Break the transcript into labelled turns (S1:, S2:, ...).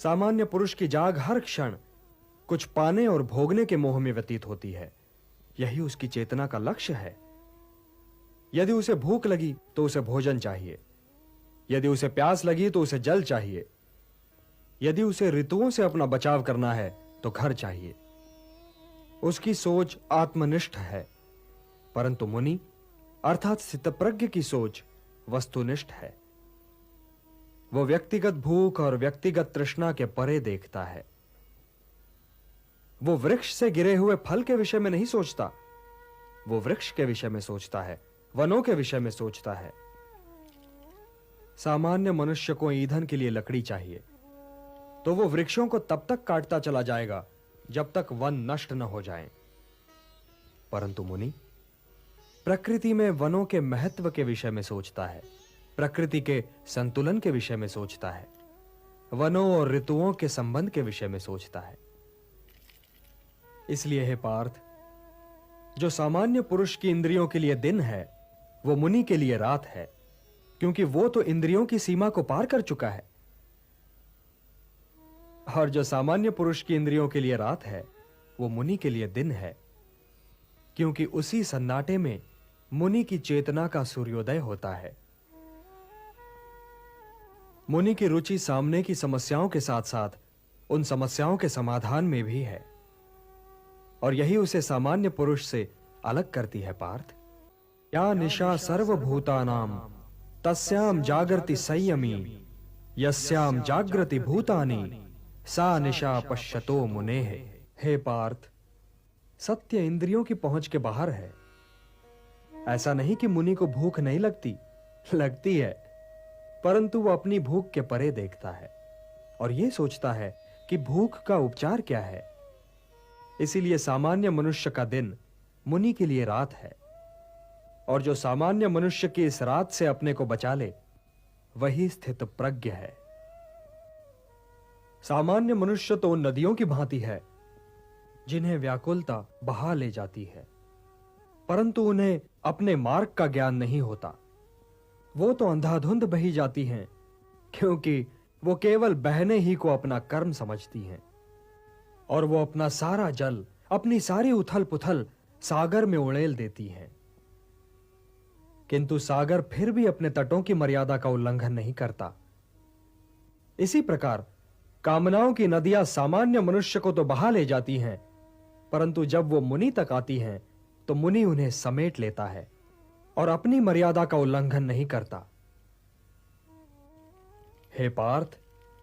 S1: सामान्य पुरुष की जाग हर क्षण कुछ पाने और भोगने के मोह में व्यतीत होती है। यही उसकी चेतना का लक्ष्य है। यदि उसे भूख लगी तो उसे भोजन चाहिए, यदि उसे प्यास लगी तो उसे जल चाहिए, यदि उसे ऋतुओं से अपना बचाव करना है तो घर चाहिए। उसकी सोच आत्मनिष्ठ है, परंतु मुनि अर्थात स्थितप्रज्ञ की सोच वस्तुनिष्ठ है। वो व्यक्तिगत भूख और व्यक्तिगत तृष्णा के परे देखता है। वो वृक्ष से गिरे हुए फल के विषय में नहीं सोचता, वो वृक्ष के विषय में सोचता है, वनों के विषय में सोचता है। सामान्य मनुष्य को ईंधन के लिए लकड़ी चाहिए, तो वो वृक्षों को तब तक काटता चला जाएगा जब तक वन नष्ट न हो जाएं। परंतु मुनि प्रकृति में वनों के महत्व के विषय में सोचता है, प्रकृति के संतुलन के विषय में सोचता है, वनों और ऋतुओं के संबंध के विषय में सोचता है। इसलिए हे पार्थ, जो सामान्य पुरुष की इंद्रियों के लिए दिन है वो मुनि के लिए रात है, क्योंकि वो तो इंद्रियों की सीमा को पार कर चुका है। और जो सामान्य पुरुष की इंद्रियों के लिए रात है वो मुनि के लिए दिन है, क्योंकि उसी सन्नाटे में मुनि की चेतना का सूर्योदय होता है। मुनि की रुचि सामने की समस्याओं के साथ साथ उन समस्याओं के समाधान में भी है, और यही उसे सामान्य पुरुष से अलग करती है। पार्थ, या निशा सर्वभूतानां तस्याम जागृति संयमी, यस्याम जागृति भूतानि सा निशा पश्यतो मुनेः। हे पार्थ, सत्य इंद्रियों की पहुंच के बाहर है। ऐसा नहीं कि मुनि को भूख नहीं लगती, लगती है, परंतु वो अपनी भूख के परे देखता है और यह सोचता है कि भूख का उपचार क्या है। इसीलिए सामान्य मनुष्य का दिन मुनि के लिए रात है, और जो सामान्य मनुष्य की इस रात से अपने को बचा ले वही स्थित प्रज्ञ है। सामान्य मनुष्य तो उन नदियों की भांति है जिन्हें व्याकुलता बहा ले जाती है, परंतु उन्हें अपने मार्ग का ज्ञान नहीं होता। वो तो अंधाधुंध बही जाती हैं, क्योंकि वो केवल बहने ही को अपना कर्म समझती हैं, और वो अपना सारा जल, अपनी सारी उथल पुथल सागर में उड़ेल देती हैं। किंतु सागर फिर भी अपने तटों की मर्यादा का उल्लंघन नहीं करता। इसी प्रकार कामनाओं की नदियां सामान्य मनुष्य को तो बहा ले जाती हैं, परंतु जब वो मुनि तक आती हैं तो मुनि उन्हें समेट लेता है और अपनी मर्यादा का उल्लंघन नहीं करता। हे पार्थ,